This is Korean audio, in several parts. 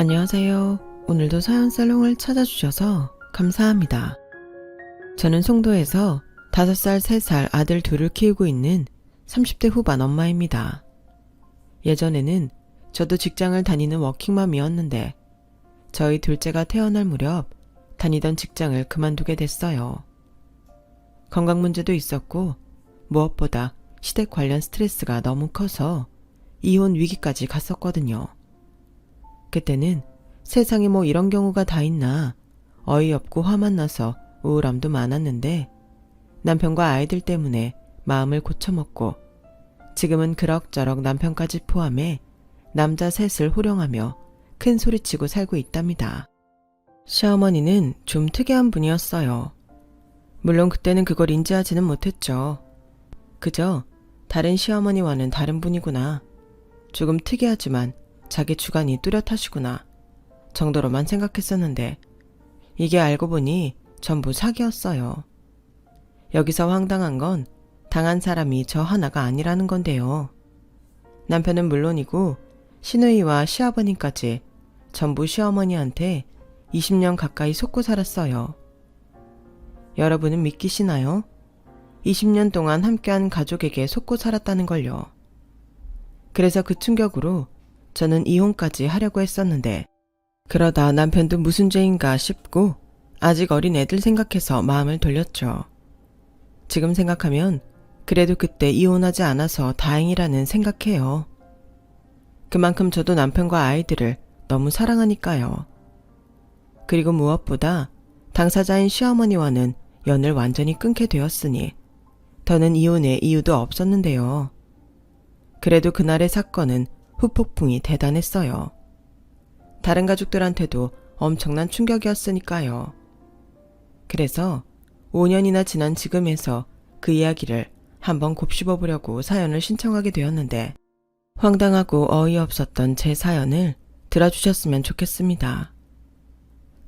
안녕하세요. 오늘도 사연살롱을 찾아주셔서 감사합니다. 저는 송도에서 5살, 3살 아들 둘을 키우고 있는 30대 후반 엄마입니다. 예전에는 저도 직장을 다니는 워킹맘이었는데 저희 둘째가 태어날 무렵 다니던 직장을 그만두게 됐어요. 건강 문제도 있었고 무엇보다 시댁 관련 스트레스가 너무 커서 이혼 위기까지 갔었거든요. 그때는 세상에 뭐 이런 경우가 다 있나 어이없고 화만 나서 우울함도 많았는데 남편과 아이들 때문에 마음을 고쳐먹고 지금은 그럭저럭 남편까지 포함해 남자 셋을 호령하며 큰 소리치고 살고 있답니다. 시어머니는 좀 특이한 분이었어요. 물론 그때는 그걸 인지하지는 못했죠. 그저 다른 시어머니와는 다른 분이구나. 조금 특이하지만 자기 주관이 뚜렷하시구나 정도로만 생각했었는데 이게 알고 보니 전부 사기였어요. 여기서 황당한 건 당한 사람이 저 하나가 아니라는 건데요. 남편은 물론이고 시누이와 시아버님까지 전부 시어머니한테 20년 가까이 속고 살았어요. 여러분은 믿기시나요? 20년 동안 함께한 가족에게 속고 살았다는 걸요. 그래서 그 충격으로 저는 이혼까지 하려고 했었는데 그러다 남편도 무슨 죄인가 싶고 아직 어린 애들 생각해서 마음을 돌렸죠. 지금 생각하면 그래도 그때 이혼하지 않아서 다행이라는 생각해요. 그만큼 저도 남편과 아이들을 너무 사랑하니까요. 그리고 무엇보다 당사자인 시어머니와는 연을 완전히 끊게 되었으니 더는 이혼의 이유도 없었는데요. 그래도 그날의 사건은 후폭풍이 대단했어요. 다른 가족들한테도 엄청난 충격이었으니까요. 그래서 5년이나 지난 지금에서 그 이야기를 한번 곱씹어 보려고 사연을 신청하게 되었는데 황당하고 어이없었던 제 사연을 들어주셨으면 좋겠습니다.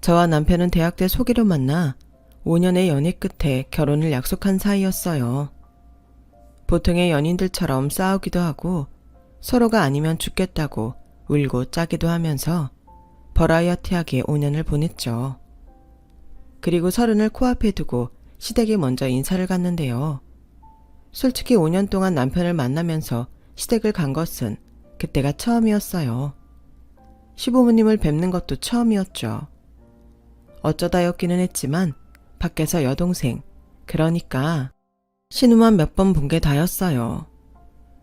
저와 남편은 대학 때 소개로 만나 5년의 연애 끝에 결혼을 약속한 사이였어요. 보통의 연인들처럼 싸우기도 하고 서로가 아니면 죽겠다고 울고 짜기도 하면서 버라이어티하게 5년을 보냈죠. 그리고 30을 코앞에 두고 시댁에 먼저 인사를 갔는데요. 솔직히 5년 동안 남편을 만나면서 시댁을 간 것은 그때가 처음이었어요. 시부모님을 뵙는 것도 처음이었죠. 어쩌다였기는 했지만 밖에서 여동생, 그러니까 신우만 몇 번 본 게 다였어요.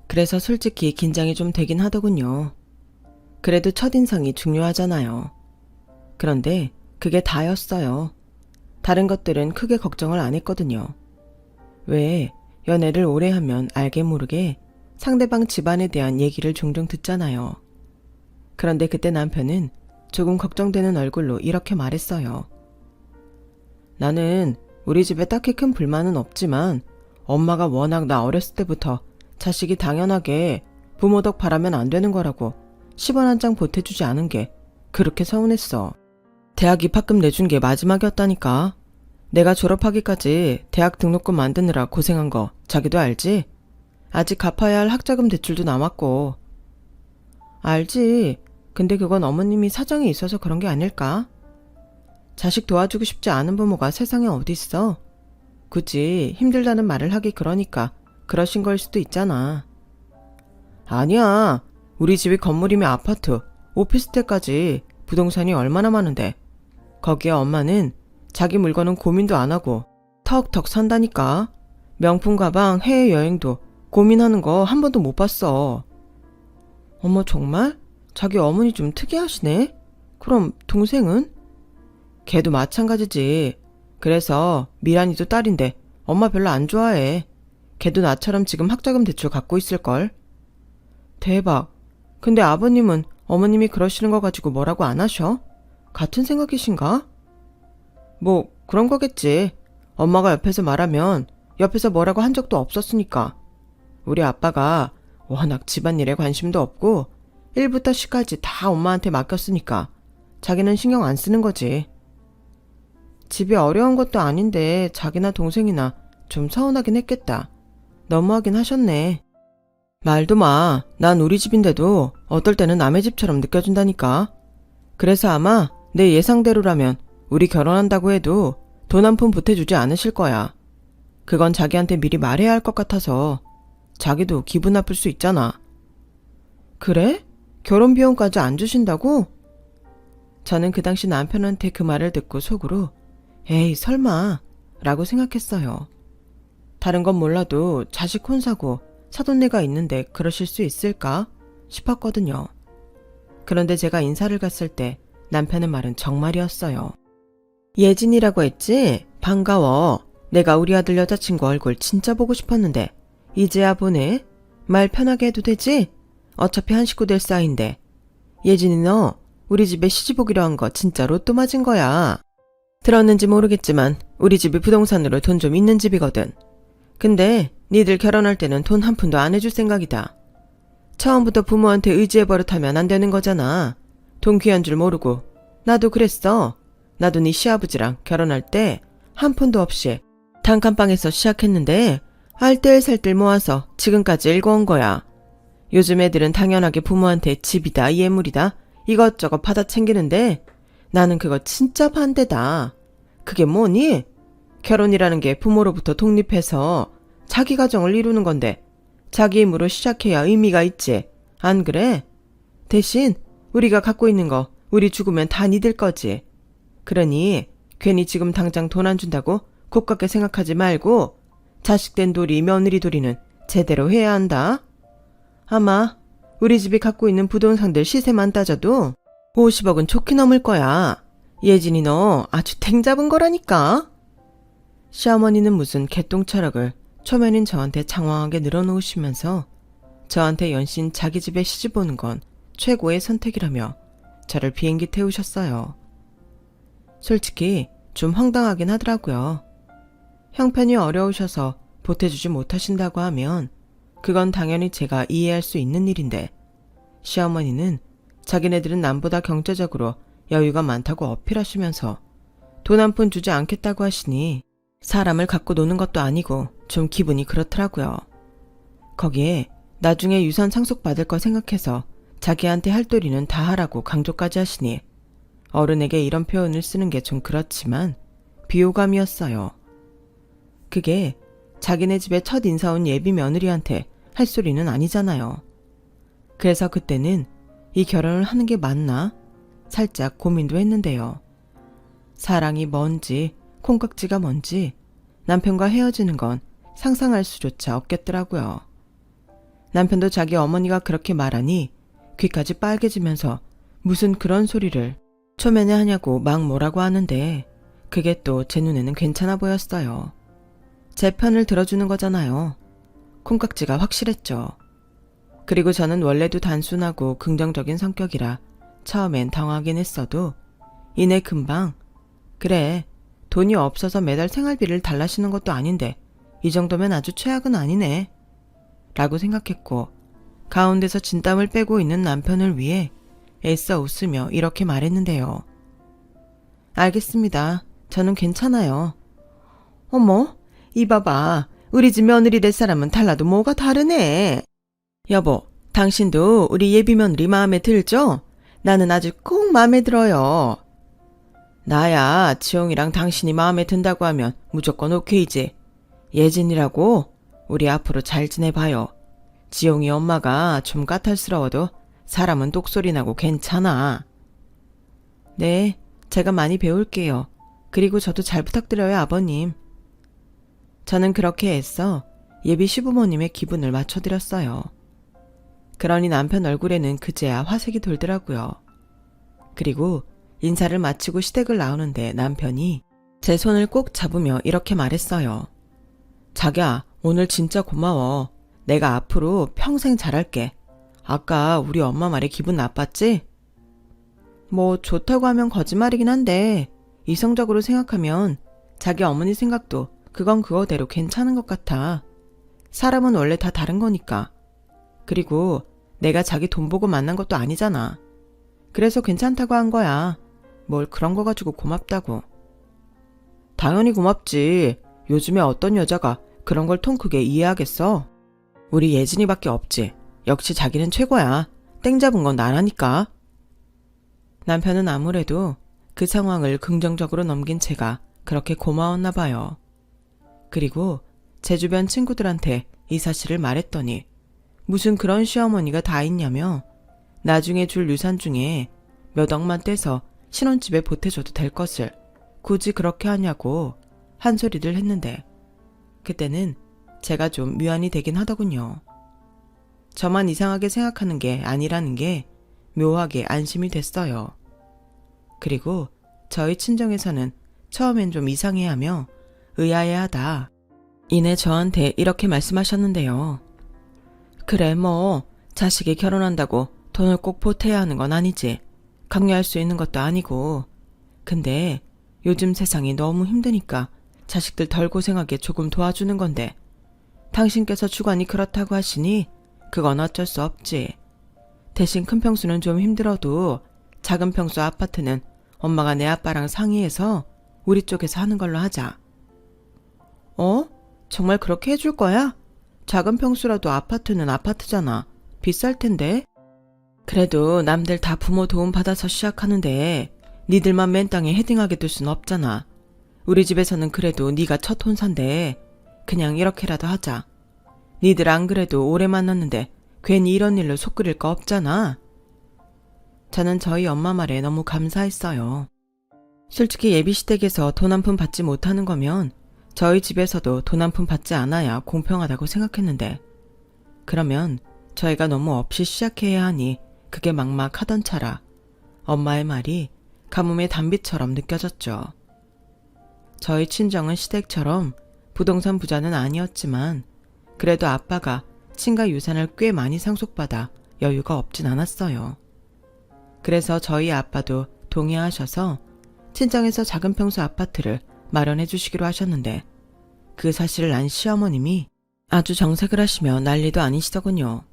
그래서 솔직히 긴장이 좀 되긴 하더군요. 그래도 첫인상이 중요하잖아요. 그런데 그게 다였어요. 다른 것들은 크게 걱정을 안 했거든요. 왜 연애를 오래 하면 알게 모르게 상대방 집안에 대한 얘기를 종종 듣잖아요. 그런데 그때 남편은 조금 걱정되는 얼굴로 이렇게 말했어요. 나는 우리 집에 딱히 큰 불만은 없지만 엄마가 워낙 나 어렸을 때부터 자식이 당연하게 부모 덕 바라면 안 되는 거라고 10원 한 장 보태주지 않은 게 그렇게 서운했어. 대학 입학금 내준 게 마지막이었다니까. 내가 졸업하기까지 대학 등록금 만드느라 고생한 거 자기도 알지? 아직 갚아야 할 학자금 대출도 남았고. 알지. 근데 그건 어머님이 사정이 있어서 그런 게 아닐까? 자식 도와주고 싶지 않은 부모가 세상에 어딨어. 굳이 힘들다는 말을 하기 그러니까 그러신 걸 수도 있잖아. 아니야. 우리 집이 건물이며 아파트, 오피스텔까지 부동산이 얼마나 많은데 거기에 엄마는 자기 물건은 고민도 안 하고 턱턱 산다니까. 명품 가방, 해외여행도 고민하는 거 한 번도 못 봤어. 어머 정말? 자기 어머니 좀 특이하시네? 그럼 동생은? 걔도 마찬가지지. 그래서 미란이도 딸인데 엄마 별로 안 좋아해. 걔도 나처럼 지금 학자금 대출 갖고 있을걸. 대박. 근데 아버님은 어머님이 그러시는 거 가지고 뭐라고 안 하셔? 같은 생각이신가? 뭐 그런 거겠지. 엄마가 옆에서 말하면 옆에서 뭐라고 한 적도 없었으니까. 우리 아빠가 워낙 집안일에 관심도 없고 1부터 10까지 다 엄마한테 맡겼으니까 자기는 신경 안 쓰는 거지. 집이 어려운 것도 아닌데 자기나 동생이나 좀 서운하긴 했겠다. 너무하긴 하셨네. 말도 마. 난 우리 집인데도 어떨 때는 남의 집처럼 느껴진다니까. 그래서 아마 내 예상대로라면 우리 결혼한다고 해도 돈 한 푼 보태주지 않으실 거야. 그건 자기한테 미리 말해야 할 것 같아서 자기도 기분 나쁠 수 있잖아. 그래? 결혼 비용까지 안 주신다고? 저는 그 당시 남편한테 그 말을 듣고 속으로 에이 설마 라고 생각했어요. 다른 건 몰라도 자식 혼사고 사돈네가 있는데 그러실 수 있을까 싶었거든요. 그런데 제가 인사를 갔을 때 남편의 말은 정말이었어요. 예진이라고 했지? 반가워. 내가 우리 아들 여자친구 얼굴 진짜 보고 싶었는데 이제야 보네. 말 편하게 해도 되지? 어차피 한 식구 될 사이인데. 예진이 너 우리 집에 시집 오기로 한 거 진짜 로또 맞은 거야. 들었는지 모르겠지만 우리 집이 부동산으로 돈 좀 있는 집이거든. 근데 니들 결혼할 때는 돈 한 푼도 안 해줄 생각이다. 처음부터 부모한테 의지해 버릇하면 안 되는 거잖아. 돈 귀한 줄 모르고. 나도 그랬어. 나도 네 시아버지랑 결혼할 때 한 푼도 없이 단칸방에서 시작했는데 알뜰살뜰 모아서 지금까지 읽어온 거야. 요즘 애들은 당연하게 부모한테 집이다 예물이다 이것저것 받아 챙기는데 나는 그거 진짜 반대다. 그게 뭐니? 결혼이라는 게 부모로부터 독립해서 자기 가정을 이루는 건데 자기 힘으로 시작해야 의미가 있지. 안 그래? 대신 우리가 갖고 있는 거 우리 죽으면 다 니들 거지. 그러니 괜히 지금 당장 돈 안 준다고 곱깝게 생각하지 말고 자식된 도리 며느리 도리는 제대로 해야 한다. 아마 우리 집이 갖고 있는 부동산들 시세만 따져도 50억은 좋게 넘을 거야. 예진이 너 아주 탱 잡은 거라니까. 시어머니는 무슨 개똥철학을 초면인 저한테 장황하게 늘어놓으시면서 저한테 연신 자기 집에 시집 오는 건 최고의 선택이라며 저를 비행기 태우셨어요. 솔직히 좀 황당하긴 하더라고요. 형편이 어려우셔서 보태주지 못하신다고 하면 그건 당연히 제가 이해할 수 있는 일인데 시어머니는 자기네들은 남보다 경제적으로 여유가 많다고 어필하시면서 돈 한 푼 주지 않겠다고 하시니 사람을 갖고 노는 것도 아니고 좀 기분이 그렇더라고요. 거기에 나중에 유산 상속받을 거 생각해서 자기한테 할 도리는 다 하라고 강조까지 하시니 어른에게 이런 표현을 쓰는 게 좀 그렇지만 비호감이었어요. 그게 자기네 집에 첫 인사 온 예비 며느리한테 할 소리는 아니잖아요. 그래서 그때는 이 결혼을 하는 게 맞나? 살짝 고민도 했는데요. 사랑이 뭔지 콩깍지가 뭔지 남편과 헤어지는 건 상상할 수조차 없겠더라고요. 남편도 자기 어머니가 그렇게 말하니 귀까지 빨개지면서 무슨 그런 소리를 초면에 하냐고 막 뭐라고 하는데 그게 또 제 눈에는 괜찮아 보였어요. 제 편을 들어주는 거잖아요. 콩깍지가 확실했죠. 그리고 저는 원래도 단순하고 긍정적인 성격이라 처음엔 당황하긴 했어도 이내 금방 그래 돈이 없어서 매달 생활비를 달라시는 것도 아닌데 이 정도면 아주 최악은 아니네 라고 생각했고 가운데서 진땀을 빼고 있는 남편을 위해 애써 웃으며 이렇게 말했는데요. 알겠습니다. 저는 괜찮아요. 어머, 이봐봐. 우리 집 며느리 될 사람은 달라도 뭐가 다르네. 여보, 당신도 우리 예비 며느리 마음에 들죠? 나는 아주 꼭 마음에 들어요. 나야 지용이랑 당신이 마음에 든다고 하면 무조건 오케이지. 예진이라고 우리 앞으로 잘 지내봐요. 지용이 엄마가 좀 까탈스러워도 사람은 똑소리 나고 괜찮아. 네, 제가 많이 배울게요. 그리고 저도 잘 부탁드려요, 아버님. 저는 그렇게 애써 예비 시부모님의 기분을 맞춰드렸어요. 그러니 남편 얼굴에는 그제야 화색이 돌더라고요. 그리고 인사를 마치고 시댁을 나오는데 남편이 제 손을 꼭 잡으며 이렇게 말했어요. 자기야, 오늘 진짜 고마워. 내가 앞으로 평생 잘할게. 아까 우리 엄마 말에 기분 나빴지? 뭐 좋다고 하면 거짓말이긴 한데 이성적으로 생각하면 자기 어머니 생각도 그건 그거대로 괜찮은 것 같아. 사람은 원래 다 다른 거니까. 그리고 내가 자기 돈 보고 만난 것도 아니잖아. 그래서 괜찮다고 한 거야. 뭘 그런 거 가지고 고맙다고. 당연히 고맙지. 요즘에 어떤 여자가 그런 걸 통 크게 이해하겠어? 우리 예진이밖에 없지. 역시 자기는 최고야. 땡 잡은 건 나라니까. 남편은 아무래도 그 상황을 긍정적으로 넘긴 제가 그렇게 고마웠나 봐요. 그리고 제 주변 친구들한테 이 사실을 말했더니 무슨 그런 시어머니가 다 있냐며 나중에 줄 유산 중에 몇 억만 떼서 신혼집에 보태줘도 될 것을 굳이 그렇게 하냐고 한 소리를 했는데 그때는 제가 좀 묘안이 되긴 하더군요. 저만 이상하게 생각하는 게 아니라는 게 묘하게 안심이 됐어요. 그리고 저희 친정에서는 처음엔 좀 이상해하며 의아해하다 이내 저한테 이렇게 말씀하셨는데요. 그래 뭐 자식이 결혼한다고 돈을 꼭 보태야 하는 건 아니지. 강요할 수 있는 것도 아니고. 근데 요즘 세상이 너무 힘드니까 자식들 덜 고생하게 조금 도와주는 건데 당신께서 주관이 그렇다고 하시니 그건 어쩔 수 없지. 대신 큰 평수는 좀 힘들어도 작은 평수 아파트는 엄마가 내 아빠랑 상의해서 우리 쪽에서 하는 걸로 하자. 어? 정말 그렇게 해줄 거야? 작은 평수라도 아파트는 아파트잖아. 비쌀 텐데. 그래도 남들 다 부모 도움 받아서 시작하는데 니들만 맨 땅에 헤딩하게 둘 순 없잖아. 우리 집에서는 그래도 네가 첫 혼사인데 그냥 이렇게라도 하자. 니들 안 그래도 오래 만났는데 괜히 이런 일로 속 끓일 거 없잖아. 저는 저희 엄마 말에 너무 감사했어요. 솔직히 예비시댁에서 돈 한 푼 받지 못하는 거면 저희 집에서도 돈 한 푼 받지 않아야 공평하다고 생각했는데 그러면 저희가 너무 없이 시작해야 하니 그게 막막하던 차라 엄마의 말이 가뭄의 단비처럼 느껴졌죠. 저희 친정은 시댁처럼 부동산 부자는 아니었지만 그래도 아빠가 친가 유산을 꽤 많이 상속받아 여유가 없진 않았어요. 그래서 저희 아빠도 동의하셔서 친정에서 작은 평수 아파트를 마련해 주시기로 하셨는데 그 사실을 안 시어머님이 아주 정색을 하시며 난리도 아니시더군요.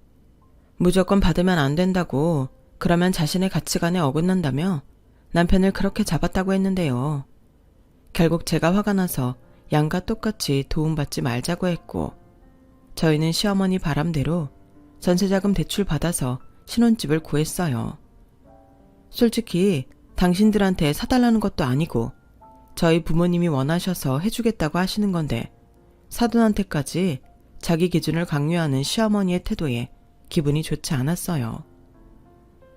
무조건 받으면 안 된다고 그러면 자신의 가치관에 어긋난다며 남편을 그렇게 잡았다고 했는데요. 결국 제가 화가 나서 양과 똑같이 도움받지 말자고 했고 저희는 시어머니 바람대로 전세자금 대출 받아서 신혼집을 구했어요. 솔직히 당신들한테 사달라는 것도 아니고 저희 부모님이 원하셔서 해주겠다고 하시는 건데 사돈한테까지 자기 기준을 강요하는 시어머니의 태도에 기분이 좋지 않았어요.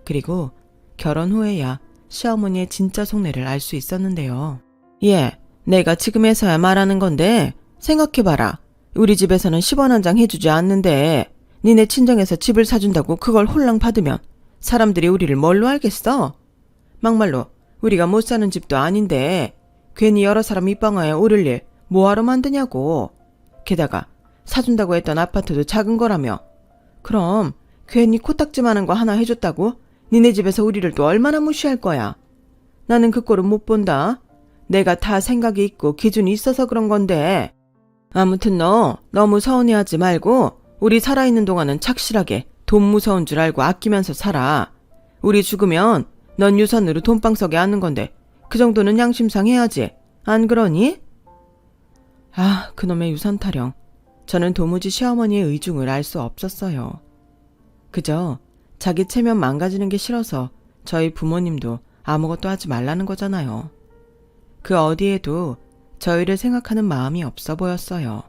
그리고 결혼 후에야 시어머니의 진짜 속내를 알 수 있었는데요. 예, 내가 지금에서야 말하는 건데 생각해봐라. 우리 집에서는 10원 한 장 해주지 않는데 니네 친정에서 집을 사준다고 그걸 홀랑 받으면 사람들이 우리를 뭘로 알겠어? 막말로 우리가 못 사는 집도 아닌데 괜히 여러 사람 입방아에 오를 일 뭐하러 만드냐고. 게다가 사준다고 했던 아파트도 작은 거라며. 그럼 괜히 코딱지만한 거 하나 해줬다고 니네 집에서 우리를 또 얼마나 무시할 거야. 나는 그 꼴은 못 본다. 내가 다 생각이 있고 기준이 있어서 그런 건데. 아무튼 너 너무 서운해하지 말고 우리 살아있는 동안은 착실하게 돈 무서운 줄 알고 아끼면서 살아. 우리 죽으면 넌 유산으로 돈방석에 앉는 건데 그 정도는 양심상 해야지. 안 그러니? 아, 그놈의 유산 타령. 저는 도무지 시어머니의 의중을 알 수 없었어요. 그저 자기 체면 망가지는 게 싫어서 저희 부모님도 아무것도 하지 말라는 거잖아요. 그 어디에도 저희를 생각하는 마음이 없어 보였어요.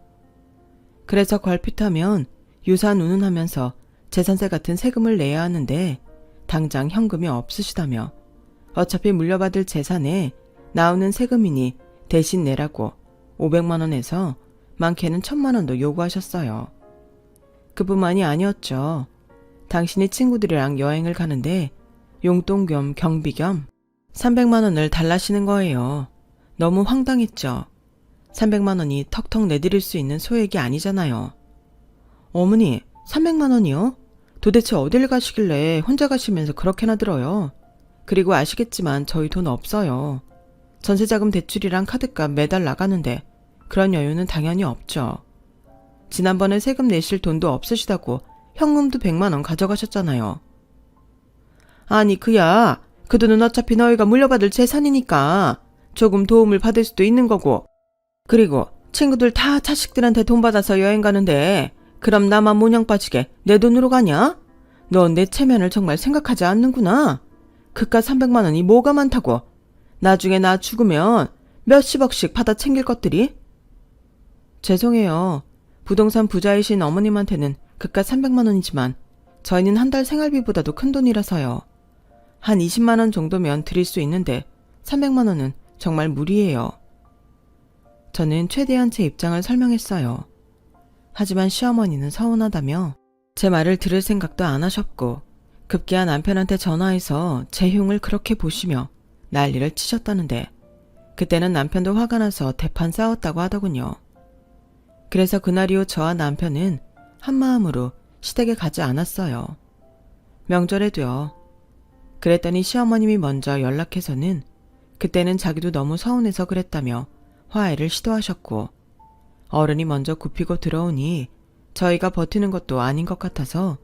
그래서 걸핏하면 유산 운운하면서 재산세 같은 세금을 내야 하는데 당장 현금이 없으시다며 어차피 물려받을 재산에 나오는 세금이니 대신 내라고 500만 원에서 많게는 1000만 원도 요구하셨어요. 그뿐만이 아니었죠. 당신이 친구들이랑 여행을 가는데 용돈 겸 경비 겸 300만 원을 달라시는 거예요. 너무 황당했죠. 300만 원이 턱턱 내드릴 수 있는 소액이 아니잖아요. 어머니, 300만 원이요? 도대체 어딜 가시길래 혼자 가시면서 그렇게나 들어요? 그리고 아시겠지만 저희 돈 없어요. 전세자금 대출이랑 카드값 매달 나가는데 그런 여유는 당연히 없죠. 지난번에 세금 내실 돈도 없으시다고 현금도 100만 원 가져가셨잖아요. 아니 그야 그 돈은 어차피 너희가 물려받을 재산이니까 조금 도움을 받을 수도 있는 거고 그리고 친구들 다 자식들한테 돈 받아서 여행 가는데 그럼 나만 모냥 빠지게 내 돈으로 가냐? 넌 내 체면을 정말 생각하지 않는구나. 그깟 300만 원이 뭐가 많다고. 나중에 나 죽으면 몇십억씩 받아 챙길 것들이. 죄송해요. 부동산 부자이신 어머님한테는 그깟 300만 원이지만 저희는 한 달 생활비보다도 큰 돈이라서요. 한 20만 원 정도면 드릴 수 있는데 300만 원은 정말 무리예요. 저는 최대한 제 입장을 설명했어요. 하지만 시어머니는 서운하다며 제 말을 들을 생각도 안 하셨고 급기야 남편한테 전화해서 제 흉을 그렇게 보시며 난리를 치셨다는데 그때는 남편도 화가 나서 대판 싸웠다고 하더군요. 그래서 그날 이후 저와 남편은 한마음으로 시댁에 가지 않았어요. 명절에도요. 그랬더니 시어머님이 먼저 연락해서는 그때는 자기도 너무 서운해서 그랬다며 화해를 시도하셨고 어른이 먼저 굽히고 들어오니 저희가 버티는 것도 아닌 것 같아서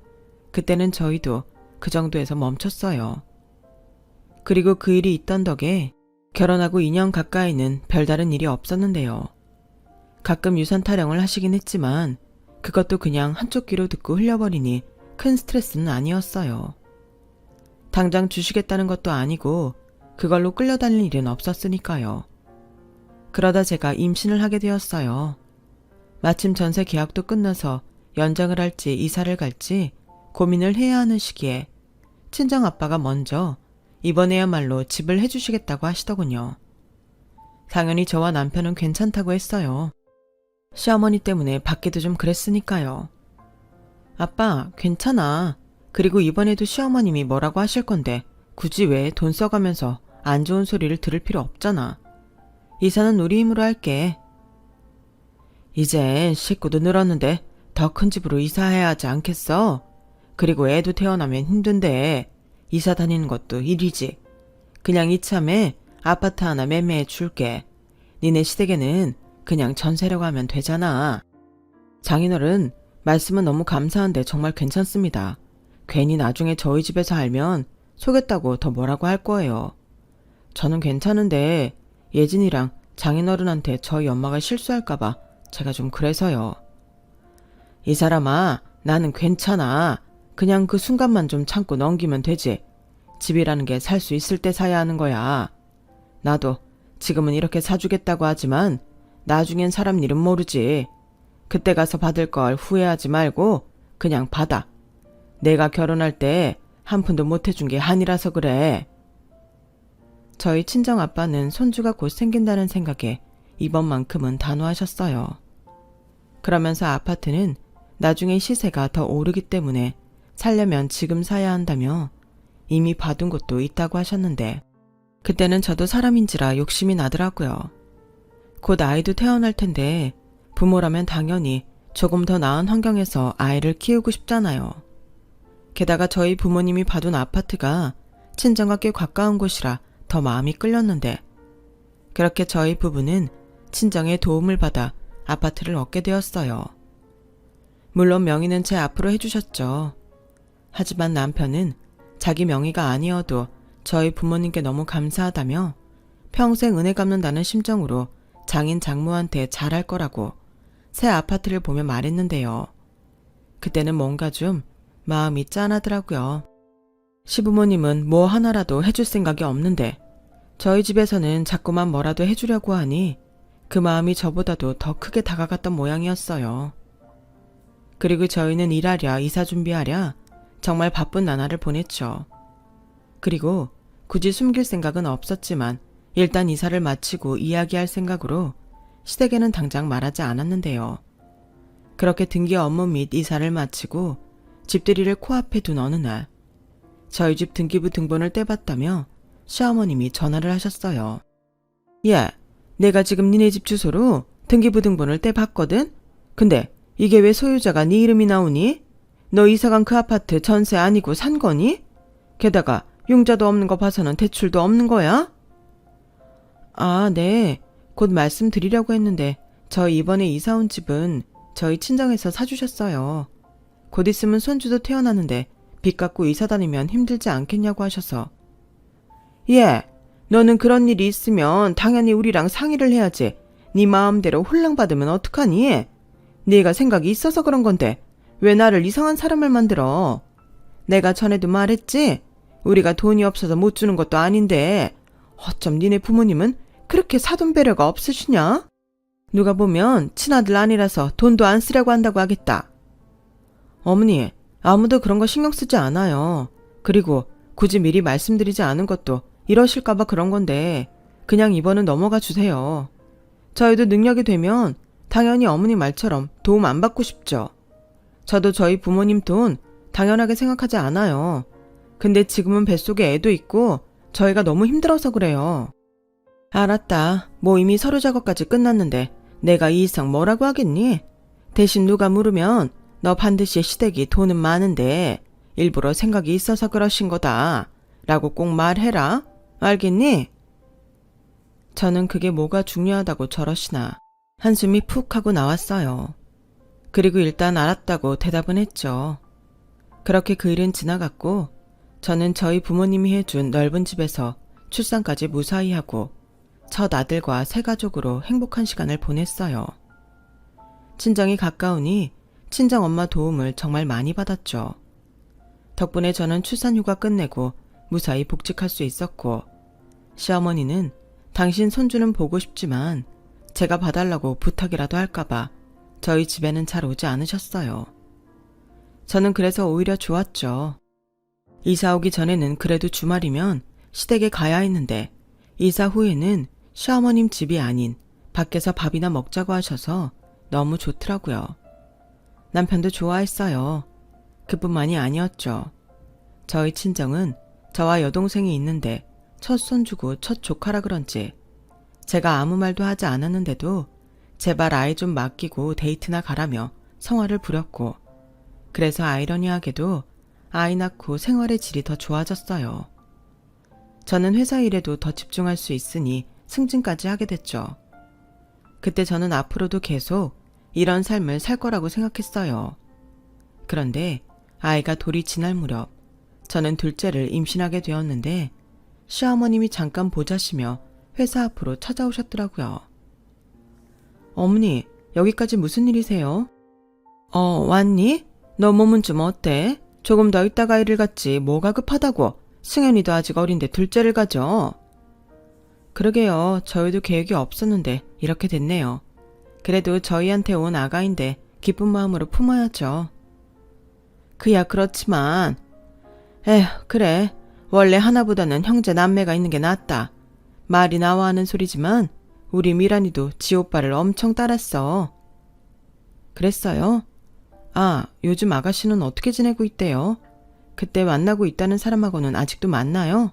그때는 저희도 그 정도에서 멈췄어요. 그리고 그 일이 있던 덕에 결혼하고 2년 가까이는 별다른 일이 없었는데요. 가끔 유산 타령을 하시긴 했지만 그것도 그냥 한쪽 귀로 듣고 흘려버리니 큰 스트레스는 아니었어요. 당장 주시겠다는 것도 아니고 그걸로 끌려다닐 일은 없었으니까요. 그러다 제가 임신을 하게 되었어요. 마침 전세 계약도 끝나서 연장을 할지 이사를 갈지 고민을 해야 하는 시기에 친정아빠가 먼저 이번에야말로 집을 해주시겠다고 하시더군요. 당연히 저와 남편은 괜찮다고 했어요. 시어머니 때문에 받기도 좀 그랬으니까요. 아빠, 괜찮아. 그리고 이번에도 시어머님이 뭐라고 하실 건데 굳이 왜 돈 써가면서 안 좋은 소리를 들을 필요 없잖아. 이사는 우리 힘으로 할게. 이젠 식구도 늘었는데 더 큰 집으로 이사해야 하지 않겠어? 그리고 애도 태어나면 힘든데 이사 다니는 것도 일이지. 그냥 이참에 아파트 하나 매매해 줄게. 니네 시댁에는 그냥 전세라고 하면 되잖아. 장인어른, 말씀은 너무 감사한데 정말 괜찮습니다. 괜히 나중에 저희 집에서 알면 속였다고 더 뭐라고 할 거예요. 저는 괜찮은데 예진이랑 장인어른한테 저희 엄마가 실수할까봐 제가 좀 그래서요. 이 사람아, 나는 괜찮아. 그냥 그 순간만 좀 참고 넘기면 되지. 집이라는 게 살 수 있을 때 사야 하는 거야. 나도 지금은 이렇게 사주겠다고 하지만 나중엔 사람 일은 모르지. 그때 가서 받을 걸 후회하지 말고 그냥 받아. 내가 결혼할 때 한 푼도 못 해준 게 한이라서 그래. 저희 친정아빠는 손주가 곧 생긴다는 생각에 이번만큼은 단호하셨어요. 그러면서 아파트는 나중에 시세가 더 오르기 때문에 살려면 지금 사야 한다며 이미 받은 곳도 있다고 하셨는데 그때는 저도 사람인지라 욕심이 나더라고요. 곧 아이도 태어날 텐데 부모라면 당연히 조금 더 나은 환경에서 아이를 키우고 싶잖아요. 게다가 저희 부모님이 봐둔 아파트가 친정과 꽤 가까운 곳이라 더 마음이 끌렸는데 그렇게 저희 부부는 친정의 도움을 받아 아파트를 얻게 되었어요. 물론 명의는 제 앞으로 해주셨죠. 하지만 남편은 자기 명의가 아니어도 저희 부모님께 너무 감사하다며 평생 은혜 갚는다는 심정으로 장인 장모한테 잘할 거라고 새 아파트를 보며 말했는데요. 그때는 뭔가 좀 마음이 짠하더라고요. 시부모님은 뭐 하나라도 해줄 생각이 없는데 저희 집에서는 자꾸만 뭐라도 해주려고 하니 그 마음이 저보다도 더 크게 다가갔던 모양이었어요. 그리고 저희는 일하랴 이사 준비하랴 정말 바쁜 나날을 보냈죠. 그리고 굳이 숨길 생각은 없었지만 일단 이사를 마치고 이야기할 생각으로 시댁에는 당장 말하지 않았는데요. 그렇게 등기 업무 및 이사를 마치고 집들이를 코앞에 둔 어느 날 저희 집 등기부 등본을 떼봤다며 시어머님이 전화를 하셨어요. 야, 내가 지금 니네 집 주소로 등기부 등본을 떼봤거든? 근데 이게 왜 소유자가 네 이름이 나오니? 너 이사간 그 아파트 전세 아니고 산 거니? 게다가 융자도 없는 거 봐서는 대출도 없는 거야? 아, 네. 곧 말씀드리려고 했는데 저 이번에 이사 온 집은 저희 친정에서 사주셨어요. 곧 있으면 손주도 태어나는데 빚 갚고 이사 다니면 힘들지 않겠냐고 하셔서. 예, 너는 그런 일이 있으면 당연히 우리랑 상의를 해야지. 네 마음대로 홀랑 받으면 어떡하니? 네가 생각이 있어서 그런 건데 왜 나를 이상한 사람을 만들어? 내가 전에도 말했지? 우리가 돈이 없어서 못 주는 것도 아닌데 어쩜 니네 부모님은 그렇게 사돈 배려가 없으시냐? 누가 보면 친아들 아니라서 돈도 안 쓰려고 한다고 하겠다. 어머니, 아무도 그런 거 신경 쓰지 않아요. 그리고 굳이 미리 말씀드리지 않은 것도 이러실까봐 그런 건데 그냥 이번은 넘어가 주세요. 저희도 능력이 되면 당연히 어머니 말처럼 도움 안 받고 싶죠. 저도 저희 부모님 돈 당연하게 생각하지 않아요. 근데 지금은 뱃속에 애도 있고 저희가 너무 힘들어서 그래요. 알았다. 뭐 이미 서류 작업까지 끝났는데 내가 이 이상 뭐라고 하겠니? 대신 누가 물으면 너 반드시 시댁이 돈은 많은데 일부러 생각이 있어서 그러신 거다 라고 꼭 말해라. 알겠니? 저는 그게 뭐가 중요하다고 저러시나 한숨이 푹 하고 나왔어요. 그리고 일단 알았다고 대답은 했죠. 그렇게 그 일은 지나갔고 저는 저희 부모님이 해준 넓은 집에서 출산까지 무사히 하고 첫 아들과 새 가족으로 행복한 시간을 보냈어요. 친정이 가까우니 친정엄마 도움을 정말 많이 받았죠. 덕분에 저는 출산휴가 끝내고 무사히 복직할 수 있었고 시어머니는 당신 손주는 보고 싶지만 제가 봐달라고 부탁이라도 할까봐 저희 집에는 잘 오지 않으셨어요. 저는 그래서 오히려 좋았죠. 이사 오기 전에는 그래도 주말이면 시댁에 가야 했는데 이사 후에는 시어머님 집이 아닌 밖에서 밥이나 먹자고 하셔서 너무 좋더라고요. 남편도 좋아했어요. 그뿐만이 아니었죠. 저희 친정은 저와 여동생이 있는데 첫 손주고 첫 조카라 그런지 제가 아무 말도 하지 않았는데도 제발 아이 좀 맡기고 데이트나 가라며 성화를 부렸고 그래서 아이러니하게도 아이 낳고 생활의 질이 더 좋아졌어요. 저는 회사 일에도 더 집중할 수 있으니 승진까지 하게 됐죠. 그때 저는 앞으로도 계속 이런 삶을 살 거라고 생각했어요. 그런데 아이가 돌이 지날 무렵 저는 둘째를 임신하게 되었는데 시어머님이 잠깐 보자시며 회사 앞으로 찾아오셨더라고요. 어머니, 여기까지 무슨 일이세요? 왔니? 너 몸은 좀 어때? 조금 더 있다가 일을 갔지 뭐가 급하다고. 승현이도 아직 어린데 둘째를 가져. 그러게요. 저희도 계획이 없었는데 이렇게 됐네요. 그래도 저희한테 온 아가인데 기쁜 마음으로 품어야죠. 그야 그렇지만 에휴 그래. 원래 하나보다는 형제 남매가 있는 게 낫다. 말이 나와 하는 소리지만 우리 미란이도 지 오빠를 엄청 따랐어. 그랬어요? 아, 요즘 아가씨는 어떻게 지내고 있대요? 그때 만나고 있다는 사람하고는 아직도 만나요?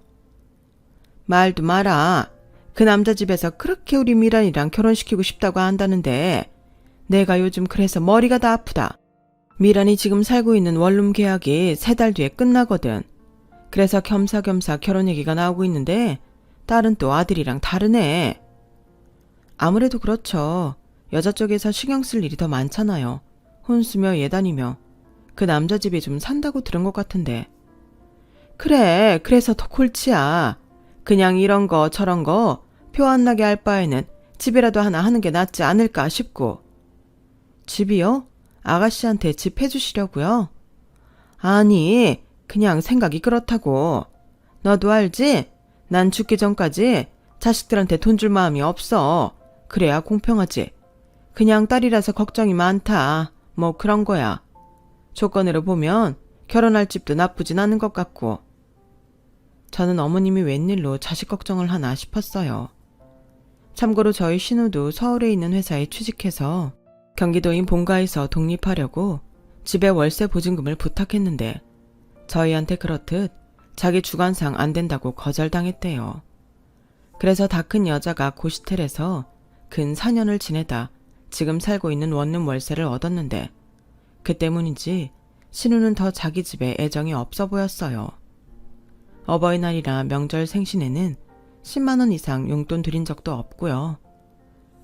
말도 마라. 그 남자 집에서 그렇게 우리 미란이랑 결혼시키고 싶다고 한다는데 내가 요즘 그래서 머리가 다 아프다. 미란이 지금 살고 있는 원룸 계약이 3달 뒤에 끝나거든. 그래서 겸사겸사 결혼 얘기가 나오고 있는데 딸은 또 아들이랑 다르네. 아무래도 그렇죠. 여자 쪽에서 신경 쓸 일이 더 많잖아요. 혼수며 예단이며. 그 남자 집에 좀 산다고 들은 것 같은데. 그래, 그래서 더 골치야. 그냥 이런 거 저런 거 표 안 나게 할 바에는 집이라도 하나 하는 게 낫지 않을까 싶고. 집이요? 아가씨한테 집 해주시려고요? 아니, 그냥 생각이 그렇다고. 너도 알지? 난 죽기 전까지 자식들한테 돈 줄 마음이 없어. 그래야 공평하지. 그냥 딸이라서 걱정이 많다. 뭐 그런 거야. 조건으로 보면 결혼할 집도 나쁘진 않은 것 같고. 저는 어머님이 웬일로 자식 걱정을 하나 싶었어요. 참고로 저희 신우도 서울에 있는 회사에 취직해서 경기도인 본가에서 독립하려고 집에 월세 보증금을 부탁했는데 저희한테 그렇듯 자기 주관상 안 된다고 거절당했대요. 그래서 다 큰 여자가 고시텔에서 근 4년을 지내다 지금 살고 있는 원룸 월세를 얻었는데 그 때문인지 신우는 더 자기 집에 애정이 없어 보였어요. 어버이날이나 명절 생신에는 10만 원 이상 용돈 드린 적도 없고요.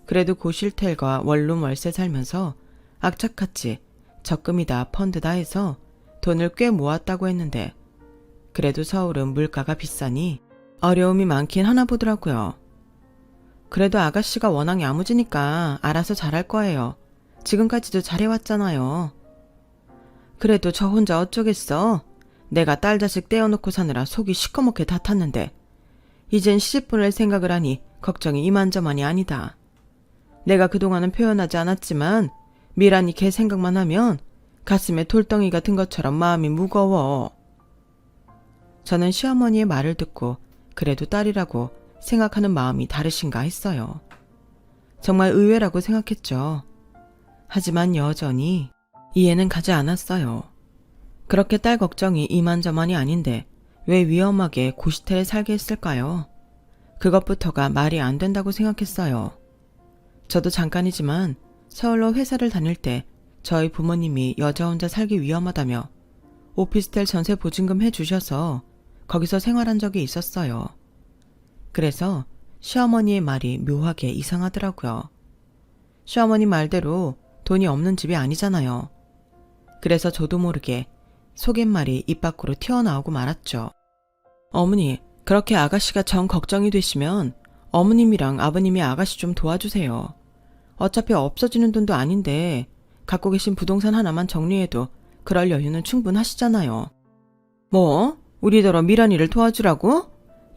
그래도 고실텔과 원룸 월세 살면서 악착같이 적금이다 펀드다 해서 돈을 꽤 모았다고 했는데 그래도 서울은 물가가 비싸니 어려움이 많긴 하나 보더라고요. 그래도 아가씨가 워낙 야무지니까 알아서 잘할 거예요. 지금까지도 잘해왔잖아요. 그래도 저 혼자 어쩌겠어. 내가 딸 자식 떼어놓고 사느라 속이 시커멓게 다 탔는데 이젠 시집 보낼 생각을 하니 걱정이 이만저만이 아니다. 내가 그동안은 표현하지 않았지만 미란이 걔 생각만 하면 가슴에 돌덩이가 든 것처럼 마음이 무거워. 저는 시어머니의 말을 듣고 그래도 딸이라고 생각하는 마음이 다르신가 했어요. 정말 의외라고 생각했죠. 하지만 여전히 이해는 가지 않았어요. 그렇게 딸 걱정이 이만저만이 아닌데 왜 위험하게 고시텔에 살게 했을까요? 그것부터가 말이 안 된다고 생각했어요. 저도 잠깐이지만 서울로 회사를 다닐 때 저희 부모님이 여자 혼자 살기 위험하다며 오피스텔 전세 보증금 해주셔서 거기서 생활한 적이 있었어요. 그래서 시어머니의 말이 묘하게 이상하더라고요. 시어머니 말대로 돈이 없는 집이 아니잖아요. 그래서 저도 모르게 속갯말이 입 밖으로 튀어나오고 말았죠. 어머니, 그렇게 아가씨가 정 걱정이 되시면 어머님이랑 아버님이 아가씨 좀 도와주세요. 어차피 없어지는 돈도 아닌데 갖고 계신 부동산 하나만 정리해도 그럴 여유는 충분하시잖아요. 뭐? 우리더러 미란이를 도와주라고?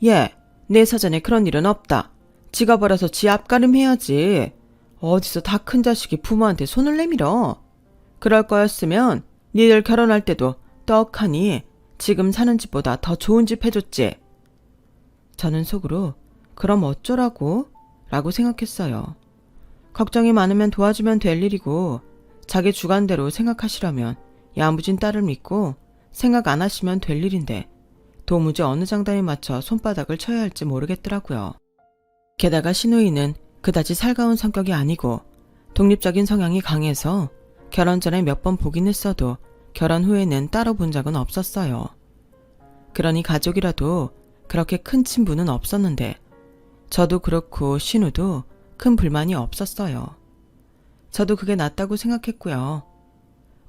예, 내 사전에 그런 일은 없다. 지가 벌어서 지 앞가림해야지. 어디서 다 큰 자식이 부모한테 손을 내밀어. 그럴 거였으면 니들 결혼할 때도 떡하니 지금 사는 집보다 더 좋은 집 해줬지. 저는 속으로 그럼 어쩌라고? 라고 생각했어요. 걱정이 많으면 도와주면 될 일이고 자기 주관대로 생각하시려면 야무진 딸을 믿고 생각 안 하시면 될 일인데 도무지 어느 장단에 맞춰 손바닥을 쳐야 할지 모르겠더라고요. 게다가 시누이는 그다지 살가운 성격이 아니고 독립적인 성향이 강해서 결혼 전에 몇 번 보긴 했어도 결혼 후에는 따로 본 적은 없었어요. 그러니 가족이라도 그렇게 큰 친분은 없었는데 저도 그렇고 신우도 큰 불만이 없었어요. 저도 그게 낫다고 생각했고요.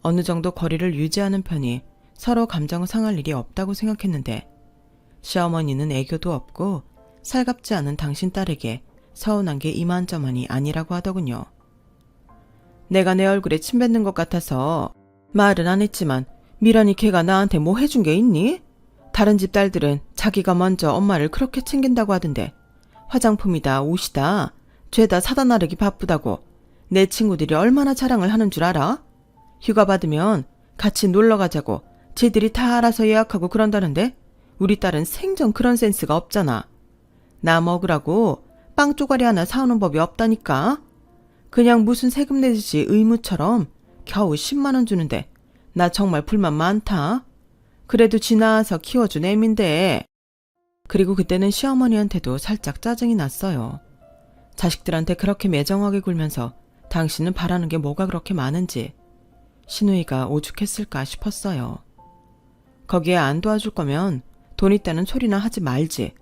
어느 정도 거리를 유지하는 편이 서로 감정을 상할 일이 없다고 생각했는데 시어머니는 애교도 없고 살갑지 않은 당신 딸에게 서운한 게 이만저만이 아니라고 하더군요. 내가 내 얼굴에 침 뱉는 것 같아서 말은 안 했지만 미란이 걔가 나한테 뭐 해준 게 있니? 다른 집 딸들은 자기가 먼저 엄마를 그렇게 챙긴다고 하던데 화장품이다 옷이다 죄다 사다 나르기 바쁘다고 내 친구들이 얼마나 자랑을 하는 줄 알아? 휴가 받으면 같이 놀러 가자고 쟤들이 다 알아서 예약하고 그런다는데 우리 딸은 생전 그런 센스가 없잖아. 나 먹으라고 빵 쪼가리 하나 사오는 법이 없다니까. 그냥 무슨 세금 내듯이 의무처럼 겨우 10만 원 주는데 나 정말 불만 많다. 그래도 지 낳아서 키워준 애민데. 그리고 그때는 시어머니한테도 살짝 짜증이 났어요. 자식들한테 그렇게 매정하게 굴면서 당신은 바라는 게 뭐가 그렇게 많은지 시누이가 오죽했을까 싶었어요. 거기에 안 도와줄 거면 돈 있다는 소리나 하지 말지.